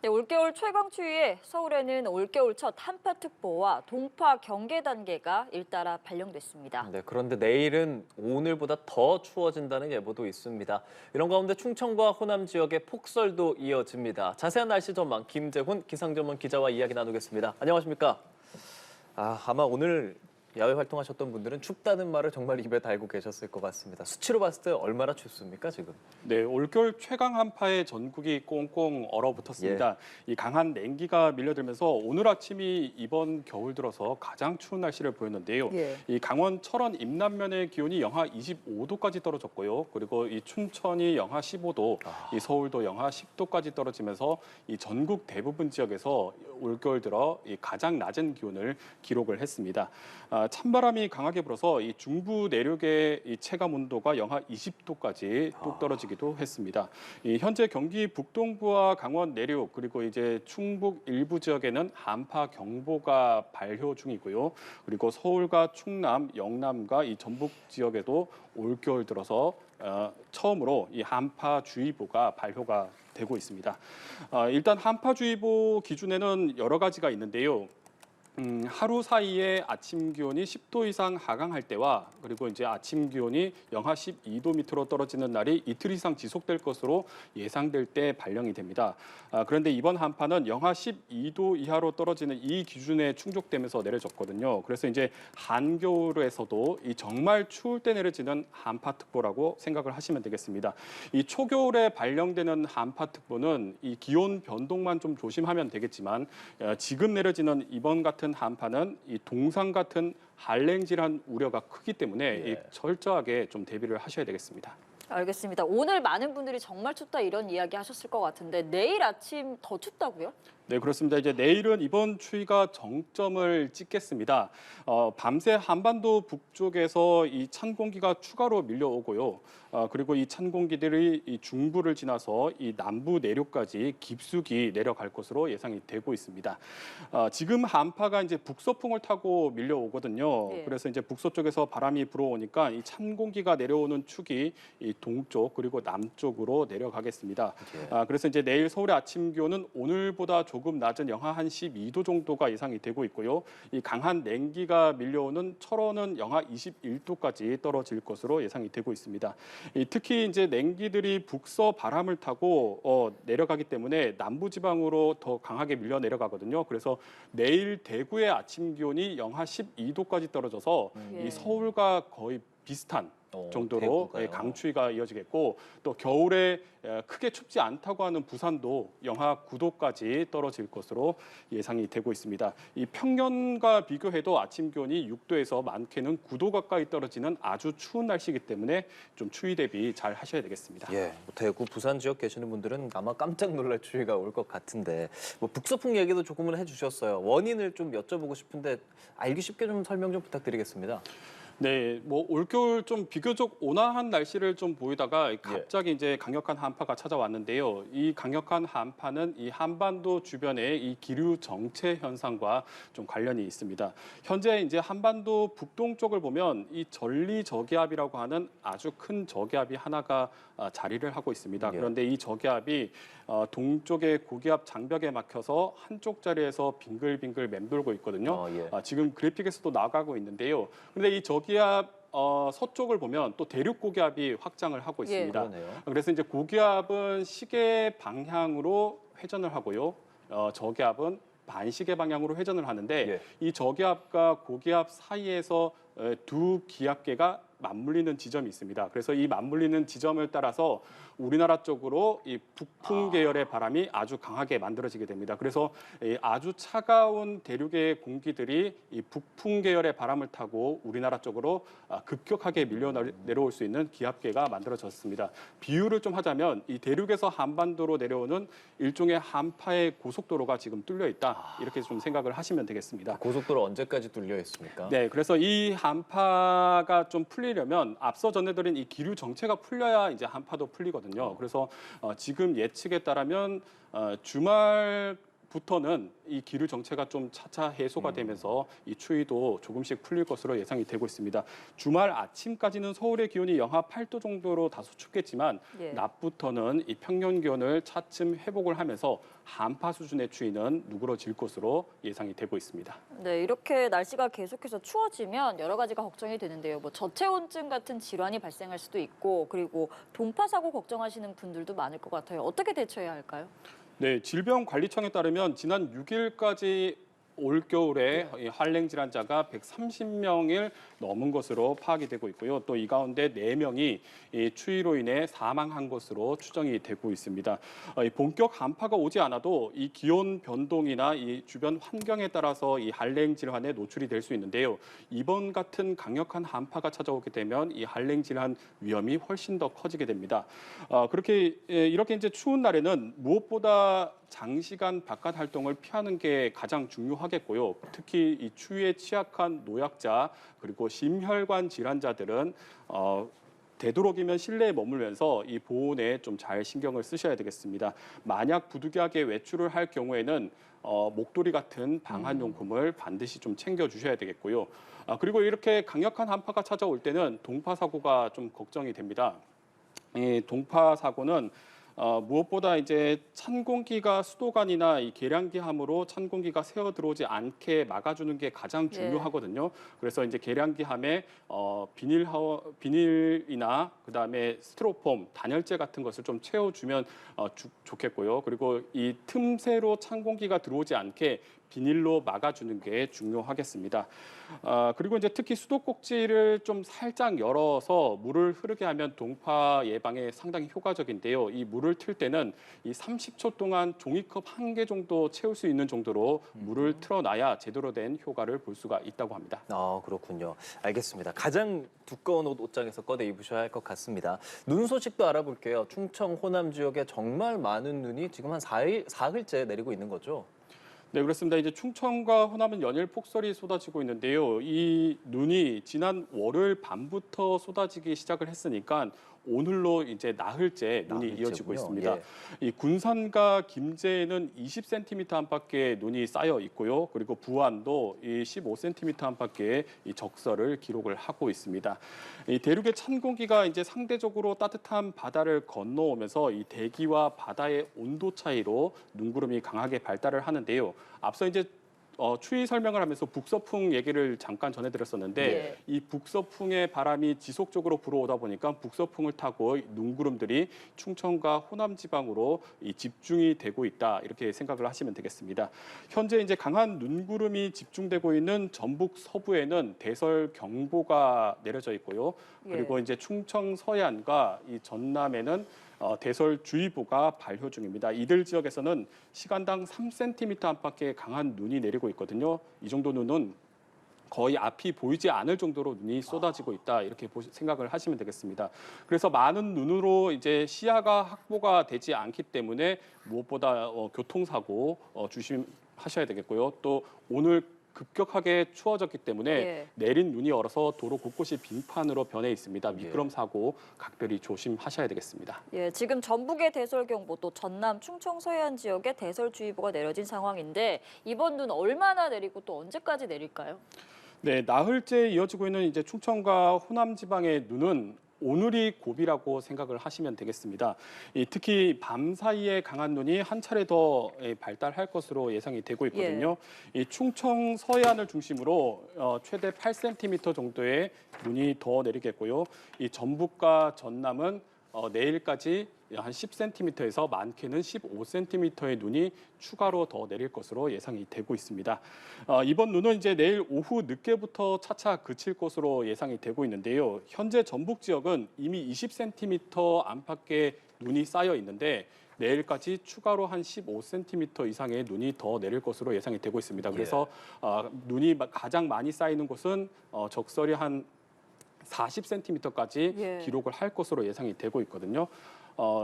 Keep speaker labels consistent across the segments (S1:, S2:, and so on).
S1: 네, 올겨울 최강 추위에 서울에는 올겨울 첫 한파특보와 동파 경계 단계가 잇따라 발령됐습니다.
S2: 네, 그런데 내일은 오늘보다 더 추워진다는 예보도 있습니다. 이런 가운데 충청과 호남 지역에 폭설도 이어집니다. 자세한 날씨 전망 김재훈 기상전문 기자와 이야기 나누겠습니다. 안녕하십니까? 아마 오늘 야외 활동하셨던 분들은 춥다는 말을 정말 입에 달고 계셨을 것 같습니다. 수치로 봤을 때 얼마나 춥습니까, 지금?
S3: 네, 올겨울 최강 한파에 전국이 꽁꽁 얼어붙었습니다. 이 강한 냉기가 밀려들면서 오늘 아침이 이번 겨울 들어서 가장 추운 날씨를 보였는데요. 이 강원 철원 임남면의 기온이 영하 25도까지 떨어졌고요. 그리고 이 춘천이 영하 15도, 이 서울도 영하 10도까지 떨어지면서 이 전국 대부분 지역에서 올겨울 들어 이 가장 낮은 기온을 기록을 했습니다. 찬바람이 강하게 불어서 이 중부 내륙의 이 체감 온도가 영하 20도까지 뚝 떨어지기도 했습니다. 이 현재 경기 북동부와 강원 내륙 그리고 이제 충북 일부 지역에는 한파 경보가 발효 중이고요. 그리고 서울과 충남, 영남과 이 전북 지역에도 올겨울 들어서 처음으로 이 한파주의보가 발효가 되고 있습니다. 일단 한파주의보 기준에는 여러 가지가 있는데요. 하루 사이에 아침 기온이 10도 이상 하강할 때와 그리고 이제 아침 기온이 영하 12도 밑으로 떨어지는 날이 이틀 이상 지속될 것으로 예상될 때 발령이 됩니다. 그런데 이번 한파는 영하 12도 이하로 떨어지는 이 기준에 충족되면서 내려졌거든요. 그래서 이제 한겨울에서도 이 정말 추울 때 내려지는 한파특보라고 생각을 하시면 되겠습니다. 이 초겨울에 발령되는 한파특보는 이 기온 변동만 좀 조심하면 되겠지만 지금 내려지는 이번 같은 한파는 이 동상 같은 한랭질한 우려가 크기 때문에 이 철저하게 좀 대비를 하셔야 되겠습니다.
S1: 알겠습니다. 오늘 많은 분들이 정말 춥다 이런 이야기 하셨을 것 같은데 내일 아침 더 춥다고요?
S3: 네, 그렇습니다. 이제 내일은 이번 추위가 정점을 찍겠습니다. 밤새 한반도 북쪽에서 이 찬 공기가 추가로 밀려오고요. 그리고 이 찬 공기들이 이 중부를 지나서 이 남부 내륙까지 깊숙이 내려갈 것으로 예상이 되고 있습니다. 지금 한파가 이제 북서풍을 타고 밀려오거든요. 그래서 이제 북서쪽에서 바람이 불어오니까 이 찬 공기가 내려오는 축이 이 동쪽 그리고 남쪽으로 내려가겠습니다. 그래서 이제 내일 서울의 아침 기온은 오늘보다 조금 낮은 영하 한 12도 정도가 예상이 되고 있고요. 이 강한 냉기가 밀려오는 철원은 영하 21도까지 떨어질 것으로 예상이 되고 있습니다. 특히 이제 냉기들이 북서 바람을 타고 내려가기 때문에 남부 지방으로 더 강하게 밀려 내려가거든요. 그래서 내일 대구의 아침 기온이 영하 12도까지 떨어져서 이 서울과 거의 비슷한 정도로 강추위가 이어지겠고 또 겨울에 크게 춥지 않다고 하는 부산도 영하 9도까지 떨어질 것으로 예상이 되고 있습니다. 이 평년과 비교해도 아침 기온이 6도에서 많게는 9도 가까이 떨어지는 아주 추운 날씨이기 때문에 좀 추위 대비 잘 하셔야 되겠습니다.
S2: 대구, 부산 지역 계시는 분들은 아마 깜짝 놀랄 추위가 올 것 같은데 뭐 북서풍 얘기도 조금은 해주셨어요. 원인을 좀 여쭤보고 싶은데 알기 쉽게 좀 설명 좀 부탁드리겠습니다.
S3: 네, 뭐 올겨울 좀 비교적 온화한 날씨를 좀 보이다가 갑자기 이제 강력한 한파가 찾아왔는데요. 이 강력한 한파는 이 한반도 주변의 이 기류 정체 현상과 좀 관련이 있습니다. 현재 이제 한반도 북동쪽을 보면 이 전리저기압이라고 하는 아주 큰 저기압이 하나가 자리를 하고 있습니다. 그런데 이 저기압이 동쪽의 고기압 장벽에 막혀서 한쪽 자리에서 빙글빙글 맴돌고 있거든요. 지금 그래픽에서도 나가고 있는데요. 그런데 이 저기압 서쪽을 보면 또 대륙 고기압이 확장을 하고 있습니다. 그래서 이제 고기압은 시계 방향으로 회전을 하고요. 저기압은 반시계 방향으로 회전을 하는데 이 저기압과 고기압 사이에서 두 기압계가 맞물리는 지점이 있습니다. 그래서 이 맞물리는 지점을 따라서 우리나라 쪽으로 이 북풍 계열의 바람이 아주 강하게 만들어지게 됩니다. 그래서 아주 차가운 대륙의 공기들이 이 북풍 계열의 바람을 타고 우리나라 쪽으로 급격하게 밀려 내려올 수 있는 기압계가 만들어졌습니다. 비유를 좀 하자면 이 대륙에서 한반도로 내려오는 일종의 한파의 고속도로가 지금 뚫려 있다. 이렇게 좀 생각을 하시면 되겠습니다.
S2: 고속도로 언제까지 뚫려 있습니까?
S3: 네, 그래서 이 한파가 좀 풀리려면 앞서 전해드린 이 기류 정체가 풀려야 이제 한파도 풀리거든요. 그래서 지금 예측에 따르면 주말 부터는 이 기류 정체가 좀 차차 해소가 되면서 이 추위도 조금씩 풀릴 것으로 예상이 되고 있습니다. 주말 아침까지는 서울의 기온이 영하 8도 정도로 다소 춥겠지만
S1: 예.
S3: 낮부터는 이 평년 기온을 차츰 회복을 하면서 한파 수준의 추위는 누그러질 것으로 예상이 되고 있습니다.
S1: 네, 이렇게 날씨가 계속해서 추워지면 여러 가지가 걱정이 되는데요. 뭐 저체온증 같은 질환이 발생할 수도 있고 그리고 동파 사고 걱정하시는 분들도 많을 것 같아요. 어떻게 대처해야 할까요?
S3: 네, 질병관리청에 따르면 지난 6일까지 올겨울에 이 한랭 질환자가 130명을 넘은 것으로 파악이 되고 있고요. 또 이 가운데 4명이 이 추위로 인해 사망한 것으로 추정이 되고 있습니다. 이 본격 한파가 오지 않아도 이 기온 변동이나 이 주변 환경에 따라서 이 한랭 질환에 노출이 될 수 있는데요. 이번 같은 강력한 한파가 찾아오게 되면 이 한랭 질환 위험이 훨씬 더 커지게 됩니다. 이렇게 이제 추운 날에는 무엇보다 장시간 바깥 활동을 피하는 게 가장 중요하겠고요. 특히 이 추위에 취약한 노약자 그리고 심혈관 질환자들은 되도록이면 실내에 머물면서 이 보온에 좀 잘 신경을 쓰셔야 되겠습니다. 만약 부득이하게 외출을 할 경우에는 목도리 같은 방한용품을 반드시 좀 챙겨주셔야 되겠고요. 그리고 이렇게 강력한 한파가 찾아올 때는 동파 사고가 좀 걱정이 됩니다. 이 동파 사고는 무엇보다 이제 찬 공기가 수도관이나 이 계량기함으로 찬 공기가 새어 들어오지 않게 막아주는 게 가장 중요하거든요. 그래서 이제 계량기함에 비닐이나 그다음에 스티로폼, 단열재 같은 것을 좀 채워주면 좋겠고요. 그리고 이 틈새로 찬 공기가 들어오지 않게 비닐로 막아주는 게 중요하겠습니다. 그리고 이제 특히 수도꼭지를 좀 살짝 열어서 물을 흐르게 하면 동파 예방에 상당히 효과적인데요. 이 물을 틀 때는 이 30초 동안 종이컵 1개 정도 채울 수 있는 정도로 물을 틀어놔야 제대로 된 효과를 볼 수가 있다고 합니다.
S2: 아, 그렇군요. 알겠습니다. 가장 두꺼운 옷장에서 꺼내 입으셔야 할 것 같습니다. 눈 소식도 알아볼게요. 충청, 호남 지역에 정말 많은 눈이 지금 한 사흘째 내리고 있는 거죠?
S3: 네, 그렇습니다. 이제 충청과 호남은 연일 폭설이 쏟아지고 있는데요. 이 눈이 지난 월요일 밤부터 쏟아지기 시작을 했으니까 오늘로 이제 나흘째 눈이 이어지고 있습니다.
S2: 예.
S3: 이 군산과 김제에는 20cm 안팎의 눈이 쌓여 있고요. 그리고 부안도 이 15cm 안팎의 이 적설을 기록을 하고 있습니다. 이 대륙의 찬 공기가 이제 상대적으로 따뜻한 바다를 건너오면서 이 대기와 바다의 온도 차이로 눈구름이 강하게 발달을 하는데요. 앞서 이제 추위 설명을 하면서 북서풍 얘기를 잠깐 전해드렸었는데 이 북서풍의 바람이 지속적으로 불어오다 보니까 북서풍을 타고 눈구름들이 충청과 호남 지방으로 집중이 되고 있다 이렇게 생각을 하시면 되겠습니다. 현재 이제 강한 눈구름이 집중되고 있는 전북 서부에는 대설경보가 내려져 있고요. 그리고 이제 충청 서해안과 이 전남에는 대설주의보가 발효 중입니다. 이들 지역에서는 시간당 3cm 안팎의 강한 눈이 내리고 있거든요. 이 정도 눈은 거의 앞이 보이지 않을 정도로 눈이 쏟아지고 있다 이렇게 생각을 하시면 되겠습니다. 그래서 많은 눈으로 이제 시야가 확보가 되지 않기 때문에 무엇보다 교통사고 조심하셔야 되겠고요. 또 오늘 급격하게 추워졌기 때문에 내린 눈이 얼어서 도로 곳곳이 빙판으로 변해 있습니다. 미끄럼 사고 각별히 조심하셔야 되겠습니다.
S1: 예, 지금 전북의 대설경보 또 전남, 충청 서해안 지역에 대설주의보가 내려진 상황인데 이번 눈 얼마나 내리고 또 언제까지 내릴까요?
S3: 네, 나흘째 이어지고 있는 이제 충청과 호남 지방의 눈은 오늘이 고비라고 생각을 하시면 되겠습니다. 특히 밤 사이에 강한 눈이 한 차례 더 발달할 것으로 예상이 되고 있거든요. 이 충청 서해안을 중심으로 최대 8cm 정도의 눈이 더 내리겠고요. 이 전북과 전남은 내일까지 한 10cm에서 많게는 15cm의 눈이 추가로 더 내릴 것으로 예상이 되고 있습니다. 이번 눈은 이제 내일 오후 늦게부터 차차 그칠 것으로 예상이 되고 있는데요. 현재 전북 지역은 이미 20cm 안팎의 눈이 쌓여 있는데 내일까지 추가로 한 15cm 이상의 눈이 더 내릴 것으로 예상이 되고 있습니다. 그래서 눈이 가장 많이 쌓이는 곳은 적설이 한 40cm까지 기록을 할 것으로 예상이 되고 있거든요.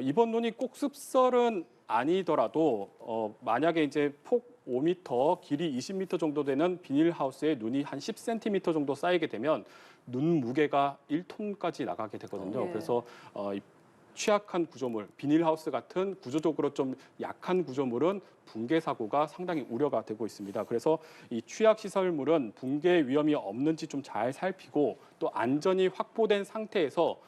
S3: 이번 눈이 꼭 습설은 아니더라도 만약에 이제 폭 5m, 길이 20m 정도 되는 비닐하우스에 눈이 한 10cm 정도 쌓이게 되면 눈 무게가 1톤까지 나가게 되거든요. 그래서 취약한 구조물, 비닐하우스 같은 구조적으로 좀 약한 구조물은 붕괴 사고가 상당히 우려가 되고 있습니다. 그래서 이 취약 시설물은 붕괴 위험이 없는지 좀 잘 살피고 또 안전이 확보된 상태에서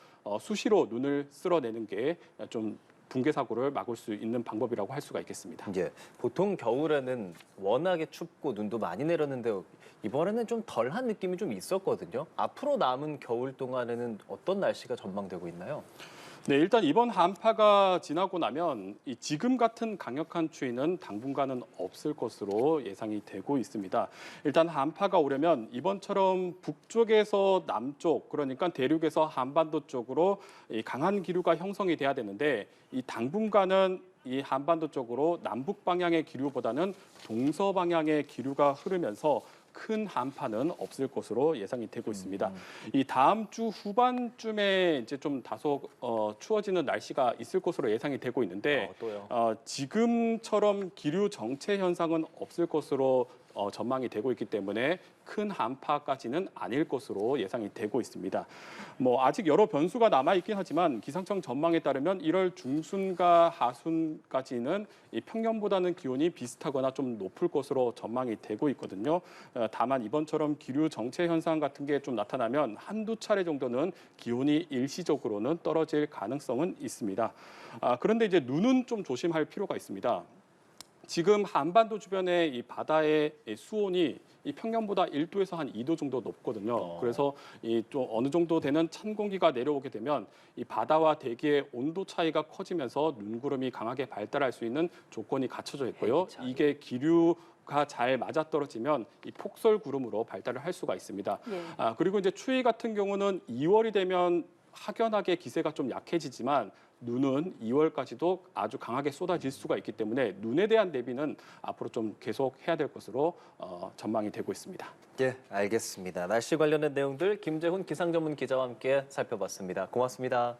S3: 수시로 눈을 쓸어내는 게 좀 붕괴 사고를 막을 수 있는 방법이라고 할 수가 있겠습니다.
S2: 예, 보통 겨울에는 워낙에 춥고 눈도 많이 내렸는데 이번에는 좀 덜한 느낌이 좀 있었거든요. 앞으로 남은 겨울 동안에는 어떤 날씨가 전망되고 있나요?
S3: 네, 일단 이번 한파가 지나고 나면 이 지금 같은 강력한 추위는 당분간은 없을 것으로 예상이 되고 있습니다. 일단 한파가 오려면 이번처럼 북쪽에서 남쪽, 그러니까 대륙에서 한반도 쪽으로 이 강한 기류가 형성이 돼야 되는데 이 당분간은 이 한반도 쪽으로 남북 방향의 기류보다는 동서 방향의 기류가 흐르면서 큰 한파는 없을 것으로 예상이 되고 있습니다. 이 다음 주 후반쯤에 이제 좀 다소 추워지는 날씨가 있을 것으로 예상이 되고 있는데
S2: 또요?
S3: 지금처럼 기류 정체 현상은 없을 것으로 전망이 되고 있기 때문에 큰 한파까지는 아닐 것으로 예상이 되고 있습니다. 뭐 아직 여러 변수가 남아 있긴 하지만 기상청 전망에 따르면 1월 중순과 하순까지는 이 평년보다는 기온이 비슷하거나 좀 높을 것으로 전망이 되고 있거든요. 다만 이번처럼 기류 정체 현상 같은 게 좀 나타나면 한두 차례 정도는 기온이 일시적으로는 떨어질 가능성은 있습니다. 그런데 이제 눈은 좀 조심할 필요가 있습니다. 지금 한반도 주변의 이 바다의 수온이 이 평년보다 1도에서 한 2도 정도 높거든요. 그래서 이 좀 어느 정도 되는 찬 공기가 내려오게 되면 이 바다와 대기의 온도 차이가 커지면서 눈구름이 강하게 발달할 수 있는 조건이 갖춰져 있고요. 이게 기류가 잘 맞아떨어지면 이 폭설 구름으로 발달을 할 수가 있습니다.
S1: 예.
S3: 그리고 이제 추위 같은 경우는 2월이 되면 확연하게 기세가 좀 약해지지만 눈은 2월까지도 아주 강하게 쏟아질 수가 있기 때문에 눈에 대한 대비는 앞으로 좀 계속 해야 될 것으로 전망이 되고 있습니다.
S2: 예, 알겠습니다. 날씨 관련된 내용들 김재훈 기상전문 기자와 함께 살펴봤습니다. 고맙습니다.